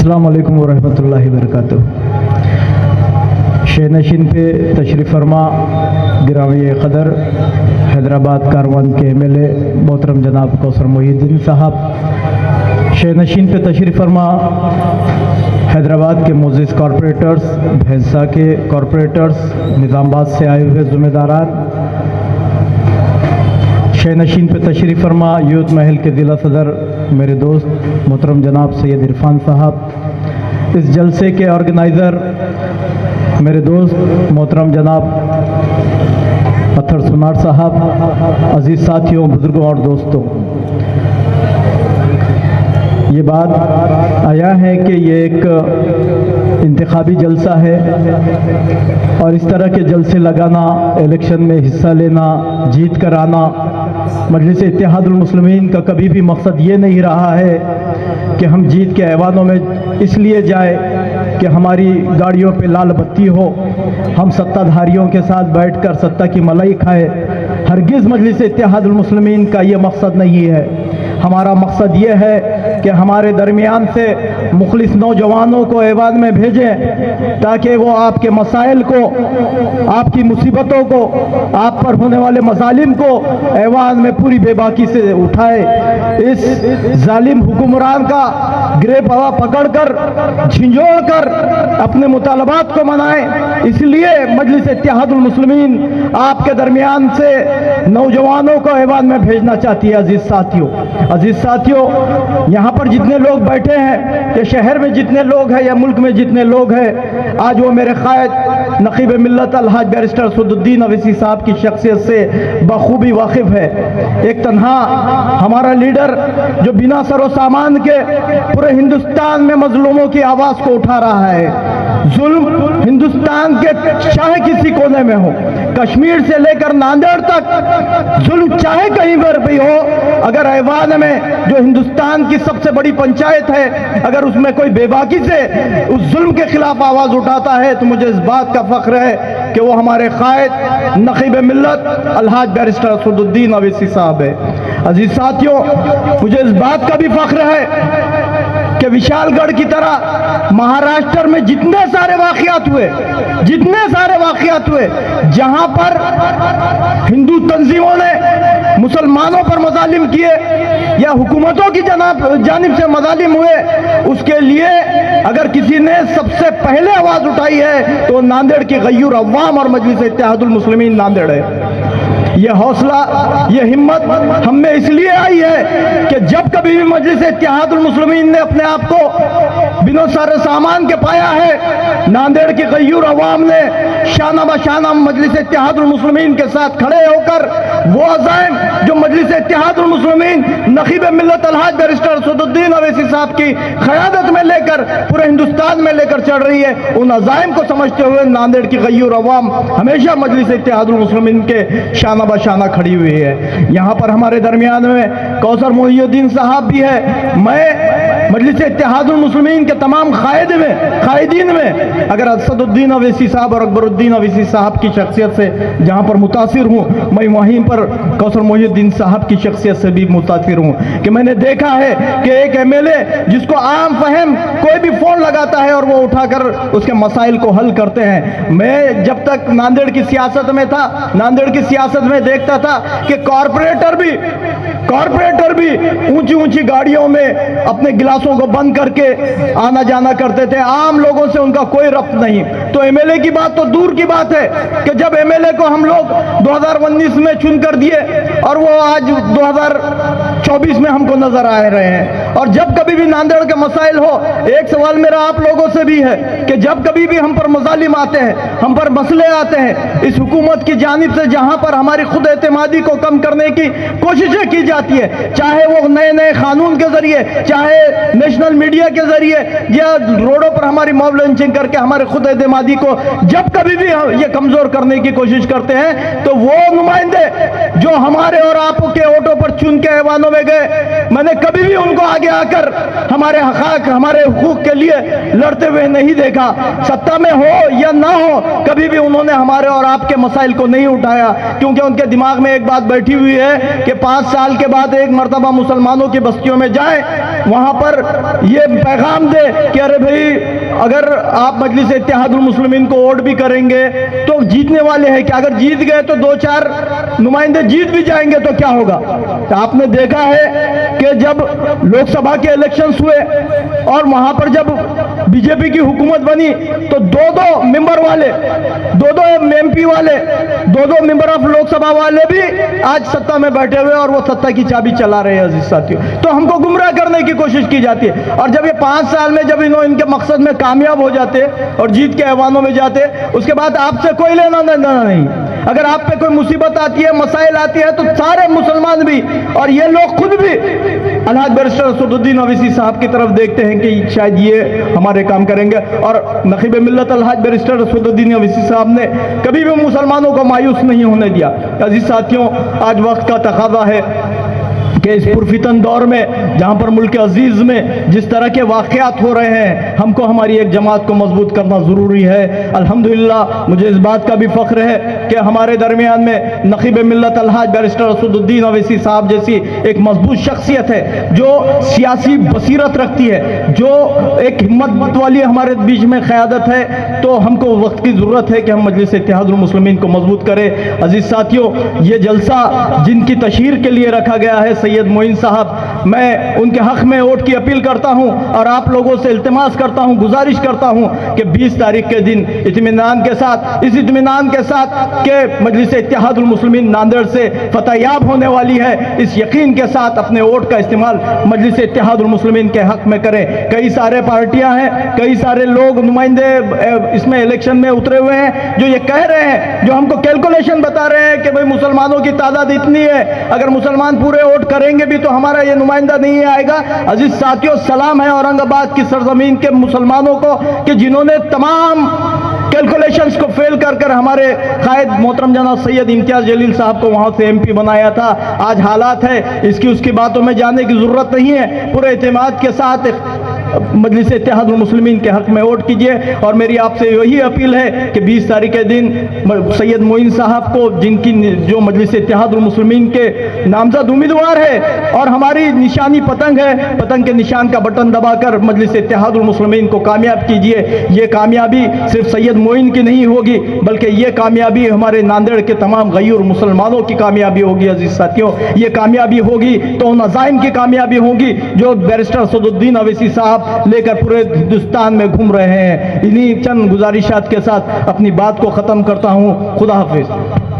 अस्सलाम वालेकुम वरहमतुल्लाहि वबरकातुह। शेनशीन पे तशरीफ़ फरमा गिरामी क़दर हैदराबाद कारवान के एमएलए मोहतरम जनाब कौसर मोहिउद्दीन साहब, शेनशीन पे तशरीफ़ फरमा हैदराबाद के मोअज़्ज़िज़ कॉरपोरेटर्स, भैंसा के कॉरपोरेटर्स, निज़ामाबाद से आए हुए ज़िम्मेदारान, शेनशीन पे तशरीफ़ फरमा यूथ महल के ज़िला सदर मेरे दोस्त मोहतरम जनाब सैयद इरफान साहब, इस जलसे के ऑर्गेनाइज़र मेरे दोस्त मोहतरम जनाब पत्थर सुनार साहब, अजीज़ साथियों, बुज़ुर्गों और दोस्तों, ये बात आया है कि ये एक इंतखाबी जलसा है और इस तरह के जलसे लगाना, इलेक्शन में हिस्सा लेना, जीत कर आना, मजलिस इत्तेहादुल मुस्लिमीन का कभी भी मकसद ये नहीं रहा है कि हम जीत के ऐवानों में इसलिए जाए कि हमारी गाड़ियों पे लाल बत्ती हो, हम सत्ताधारियों के साथ बैठकर सत्ता की मलाई खाए। हरगिज़ मजलिस इत्तेहादुल मुस्लिमीन का ये मकसद नहीं है। हमारा मकसद ये है कि हमारे दरमियान से मुखलिस नौजवानों को ऐवान में भेजें ताकि वो आपके मसाइल को, आपकी मुसीबतों को, आप पर होने वाले मजालिम को ऐवान में पूरी बेबाकी से उठाए। इस जालिम हुक्मरान का गिरफ्त पकड़कर, झिंझोड़ कर अपने मुतालबात को मनाएं। इसलिए मजलिस इत्तेहादुल मुस्लिमीन आपके दरमियान से नौजवानों को ऐवान में भेजना चाहती है। अजीज साथियों, यहाँ पर जितने लोग बैठे हैं, या शहर में जितने लोग हैं या मुल्क में जितने लोग हैं, आज वो मेरे क़ायद नक़ीब मिल्लत अलहाज बैरिस्टर सदुद्दीन अवैसी साहब की शख्सियत से बखूबी वाकिफ़ है। एक तन्हा हमारा लीडर जो बिना सरो सामान के पूरे हिंदुस्तान में मजलूमों की आवाज़ को उठा रहा है। जुल्म हिंदुस्तान के चाहे किसी कोने में हो, कश्मीर से लेकर नांदेड़ तक जुल्म चाहे कहीं पर भी हो, अगर ऐवान में जो हिंदुस्तान की सबसे बड़ी पंचायत है, अगर उसमें कोई बेबाकी से उस जुल्म के खिलाफ आवाज़ उठाता है तो मुझे इस बात का फख्र है कि वो हमारे क़ायद नक़ीब मिल्लत अलहाज बैरिस्टर सदुद्दीन अवैसी साहब है। अजीज साथियों, मुझे इस बात का भी फख्र है कि विशालगढ़ की तरह महाराष्ट्र में जितने सारे वाक़ियात हुए, जहां पर हिंदू तंजीमों ने मुसलमानों पर मजालिम किए या हुकूमतों की जानिब से मजालिम हुए, उसके लिए अगर किसी ने सबसे पहले आवाज उठाई है तो नांदेड़ की गय्यूर अव्वाम और मजलिस इत्तेहादुल मुस्लिमीन नांदेड़ है। ये हौसला, ये हिम्मत हम में इसलिए आई है कि जब कभी भी मजलिस इत्तेहादुल मुस्लिमीन ने अपने आप को बिना सारे सामान के पाया है, नांदेड़ की गय्यूर अवाम ने शाना बशाना मजलिस इत्तेहादुल मुस्लिमीन के साथ खड़े होकर वो अज़ाइम जो मजलिस इत्तेहादुल मुस्लिमीन नक़ीब मिल्लत अलहाज बैरिस्टर सदुद्दीन अवैसी साहब की क़यादत में लेकर पूरे हिंदुस्तान में लेकर चल रही है, उन अज़ाइम को समझते हुए नांदेड़ की गय्यूर अवाम हमेशा मजलिस इत्तेहादुल मुस्लिमीन के शाना बशाना खड़ी हुई है। यहाँ पर हमारे दरमियान में कौसर मोहिउद्दीन साहब भी है। मैं मजलिस इत्तेहादुल मुस्लिमीन के तमाम कायदीन में अगर असदुद्दीन अवैसी साहब और अकबरुद्दीन अवैसी साहब की शख्सियत से जहाँ पर मुतासिर हूँ, मैं वहीं पर कौसर मोहिउद्दीन साहब की शख्सियत से भी मुतासिर हूँ कि मैंने देखा है कि एक एमएलए जिसको आम फहम कोई भी फ़ोन लगाता है और वो उठाकर उसके मसाइल को हल करते हैं। मैं जब तक नांदेड़ की सियासत में था, नांदेड़ की सियासत में देखता था कि कॉरपोरेटर भी ऊंची ऊंची गाड़ियों में अपने गिलासों को बंद करके आना जाना करते थे, आम लोगों से उनका कोई रब्त नहीं। तो एमएलए की बात तो दूर की बात है कि जब एमएलए को हम लोग 2019 में चुनकर दिए और वो आज 2024 में हमको नजर आ रहे हैं। और जब कभी भी नांदेड़ के मसाइल हो, एक सवाल मेरा आप लोगों से भी है कि जब कभी भी हम पर मजालिम आते हैं, हम पर मसले आते हैं, इस हुकूमत की जानिब से जहां पर हमारी खुद एतमादी को कम करने की कोशिशें की जाती है, चाहे वो नए नए कानून के जरिए, चाहे नेशनल मीडिया के जरिए, या रोडों पर हमारी मॉब लंचिंग करके हमारे खुद एतमादी को जब कभी भी ये कमजोर करने की कोशिश करते हैं, तो वो नुमाइंदे जो हमारे और आपके वोटों पर चुन के ऐवानों में गए, मैंने कभी भी उनको आगे आकर हमारे हक़, हमारे हुकूक के लिए लड़ते हुए नहीं देखा। सत्ता में हो या ना हो, कभी भी उन्होंने हमारे और आपके मसाइल को नहीं उठाया, क्योंकि उनके दिमाग में एक बात बैठी हुई है कि 5 साल کے بعد ایک مرتبہ مسلمانوں کی بستیوں میں جائیں, وہاں پر یہ پیغام دے کہ ارے بھائی اگر آپ مجلس اتحاد المسلمین کو ووٹ بھی کریں گے تو جیتنے والے ہیں کہ اگر جیت گئے تو 2-4 نمائندے جیت بھی جائیں گے تو کیا ہوگا. تو آپ نے دیکھا ہے کہ جب لوک سبھا کے الیکشنز ہوئے اور وہاں پر جب بی جے پی کی حکومت بنی تو 2 ممبر والے, 2 MP والے, 2 ممبر آف لوک سبھا والے بھی آج سطح میں بیٹھے ہوئے اور وہ سطح کی چابی چلا رہے ہیں. عزیز ساتھیوں, تو ہم کو گمراہ کرنے کی کوشش کی جاتی ہے. اور جب یہ 5 سال میں جب ان کے مقصد میں کامیاب ہو جاتے اور جیت کے ایوانوں میں جاتے, اس کے بعد آپ سے کوئی لینا دینا نہیں. اگر آپ پہ کوئی مصیبت آتی ہے, مسائل آتی ہے, تو سارے مسلمان بھی اور یہ لوگ خود بھی الحاج بیرسٹر اسد الدین اویسی صاحب کی طرف دیکھتے ہیں کہ شاید یہ ہمارے کام کریں گے. اور نقیب ملت الحاج بیرسٹر اسد الدین اویسی صاحب نے کبھی بھی مسلمانوں کو مایوس نہیں ہونے دیا. عزیز ساتھیوں, آج وقت کا تقاضا ہے کہ اس پرفتن دور میں جہاں پر ملک عزیز میں جس طرح کے واقعات ہو رہے ہیں, ہم کو ہماری ایک جماعت کو مضبوط کرنا ضروری ہے. الحمدللہ مجھے اس بات کا بھی فخر ہے کہ ہمارے درمیان میں نقیب ملت الحاج بیرسٹر اسد الدین اویسی صاحب جیسی ایک مضبوط شخصیت ہے جو سیاسی بصیرت رکھتی ہے, جو ایک ہمت والی ہمارے بیچ میں قیادت ہے. تو ہم کو وقت کی ضرورت ہے کہ ہم مجلس اتحاد المسلمین کو مضبوط کریں. عزیز ساتھیوں, یہ جلسہ جن کی تشہیر کے لیے رکھا گیا ہے سید معین صاحب, میں ان کے حق میں ووٹ کی اپیل کرتا ہوں اور آپ لوگوں سے التماس کرتا ہوں, گزارش کرتا ہوں کہ 20 تاریخ کے دن اطمینان کے ساتھ, اس اطمینان کے ساتھ کہ مجلس اتحاد المسلمین ناندیڑ سے فتح یاب ہونے والی ہے, اس یقین کے ساتھ اپنے ووٹ کا استعمال مجلس اتحاد المسلمین کے حق میں کریں. کئی سارے پارٹیاں ہیں, کئی سارے لوگ نمائندے اس میں الیکشن میں اترے ہوئے ہیں جو یہ کہہ رہے ہیں, جو ہم کو کیلکولیشن بتا رہے ہیں کہ بھئی مسلمانوں کی تعداد اتنی ہے, اگر مسلمان پورے ووٹ کریں گے بھی تو ہمارا یہ نمائندہ نہیں آئے گا. عزیز ساتھیوں, سلام ہے اورنگ آباد کی سرزمین کے مسلمانوں کو کہ جنہوں نے تمام کیلکولیشنز کو فیل کر کر ہمارے قائد محترم جناب سید امتیاز جلیل صاحب کو وہاں سے MP بنایا تھا. آج حالات ہے, اس کی باتوں میں جانے کی ضرورت نہیں ہے. پورے اعتماد کے ساتھ مجلس اتحاد المسلمین کے حق میں ووٹ کیجئے. اور میری آپ سے یہی اپیل ہے کہ 20 تاریخ کے دن سید معین صاحب کو, جن کی جو مجلس اتحاد المسلمین کے نامزد امیدوار ہے اور ہماری نشانی پتنگ ہے, پتنگ کے نشان کا بٹن دبا کر مجلس اتحاد المسلمین کو کامیاب کیجئے. یہ کامیابی صرف سید معین کی نہیں ہوگی بلکہ یہ کامیابی ہمارے ناندیڑ کے تمام غیور مسلمانوں کی کامیابی ہوگی. عزیز ساتھیوں, یہ کامیابی ہوگی تو ان عزائم کی کامیابی ہوگی جو بیرسٹر اسد الدین اویسی صاحب لے کر پورے ہندوستان میں گھوم رہے ہیں. انہی چند گزارشات کے ساتھ اپنی بات کو ختم کرتا ہوں. خدا حافظ.